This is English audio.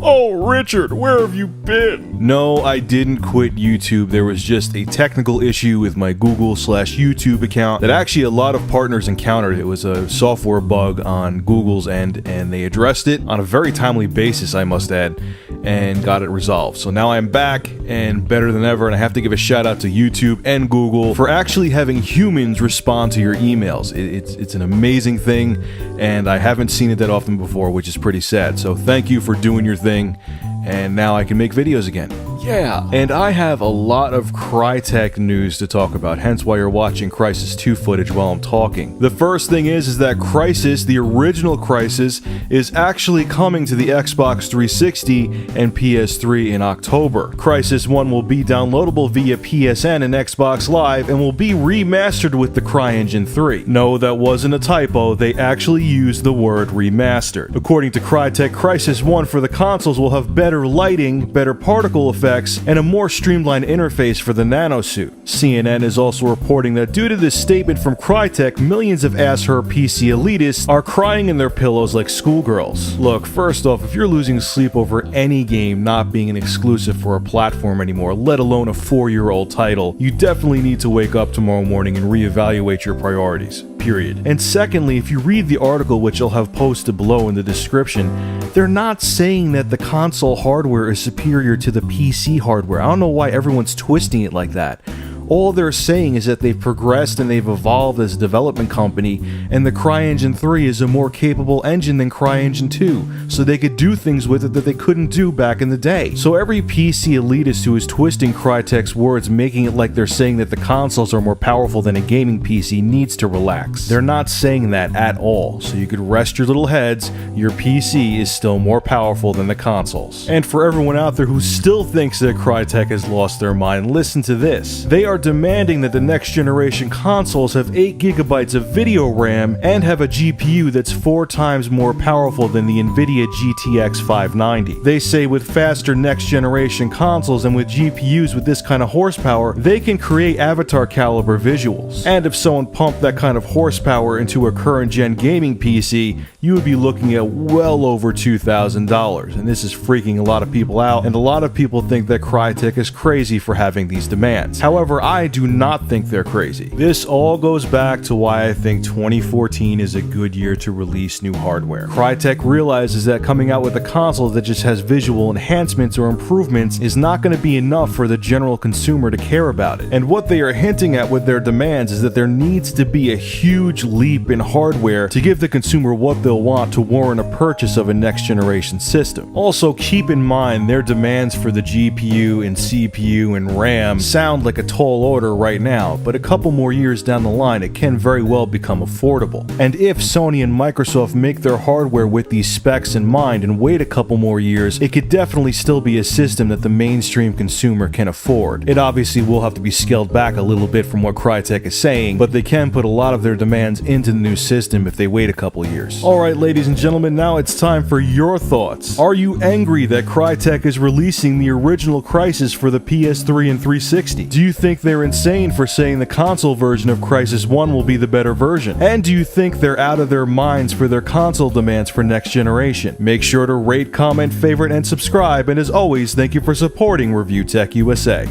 "Oh, Richard, where have you been?" No, I didn't quit YouTube. There was just a technical issue with my Google/YouTube account that actually a lot of partners encountered. It was a software bug on Google's end, and they addressed it on a very timely basis, I must add, and got it resolved. So now I'm back and better than ever, and I have to give a shout out to YouTube and Google for actually having humans respond to your emails. It's an amazing thing, and I haven't seen it that often before, which is pretty sad. So thank you for doing your thing, and now I can make videos again. Yeah, and I have a lot of Crytek news to talk about, hence why you're watching Crysis 2 footage while I'm talking. The first thing is that Crysis, the original Crysis, is actually coming to the Xbox 360 and PS3 in October. Crysis 1 will be downloadable via PSN and Xbox Live and will be remastered with the CryEngine 3. No, that wasn't a typo, they actually used the word remastered. According to Crytek, Crysis 1 for the consoles will have better lighting, better particle effects, and a more streamlined interface for the nanosuit. CNN is also reporting that due to this statement from Crytek, millions of ass-hurt PC elitists are crying in their pillows like schoolgirls. Look, first off, if you're losing sleep over any game not being an exclusive for a platform anymore, let alone a 4-year-old title, you definitely need to wake up tomorrow morning and reevaluate your priorities. Period. And secondly, if you read the article, which I'll have posted below in the description, they're not saying that the console hardware is superior to the PC hardware. I don't know why everyone's twisting it like that. All they're saying is that they've progressed and they've evolved as a development company, and the CryEngine 3 is a more capable engine than CryEngine 2, so they could do things with it that they couldn't do back in the day. So every PC elitist who is twisting Crytek's words, making it like they're saying that the consoles are more powerful than a gaming PC, needs to relax. They're not saying that at all, so you could rest your little heads. Your PC is still more powerful than the consoles. And for everyone out there who still thinks that Crytek has lost their mind, listen to this. They are demanding that the next generation consoles have 8 GB of video RAM and have a GPU that's 4 times more powerful than the Nvidia GTX 590. They say with faster next generation consoles and with GPUs with this kind of horsepower, they can create avatar caliber visuals. And if someone pumped that kind of horsepower into a current gen gaming PC, you would be looking at well over $2,000. And this is freaking a lot of people out, and a lot of people think that Crytek is crazy for having these demands. However, I do not think they're crazy. This all goes back to why I think 2014 is a good year to release new hardware. Crytek realizes that coming out with a console that just has visual enhancements or improvements is not going to be enough for the general consumer to care about it. And what they are hinting at with their demands is that there needs to be a huge leap in hardware to give the consumer what they'll want to warrant a purchase of a next generation system. Also, keep in mind their demands for the GPU and CPU and RAM sound like a tall order right now, but a couple more years down the line it can very well become affordable. And if Sony and Microsoft make their hardware with these specs in mind and wait a couple more years, it could definitely still be a system that the mainstream consumer can afford. It obviously will have to be scaled back a little bit from what Crytek is saying, but they can put a lot of their demands into the new system if they wait a couple years. Alright, ladies and gentlemen, now it's time for your thoughts. Are you angry that Crytek is releasing the original Crysis for the PS3 and 360? Do you think they're insane for saying the console version of Crysis 1 will be the better version? And do you think they're out of their minds for their console demands for next generation? Make sure to rate, comment, favorite, and subscribe, and as always, thank you for supporting Review Tech USA.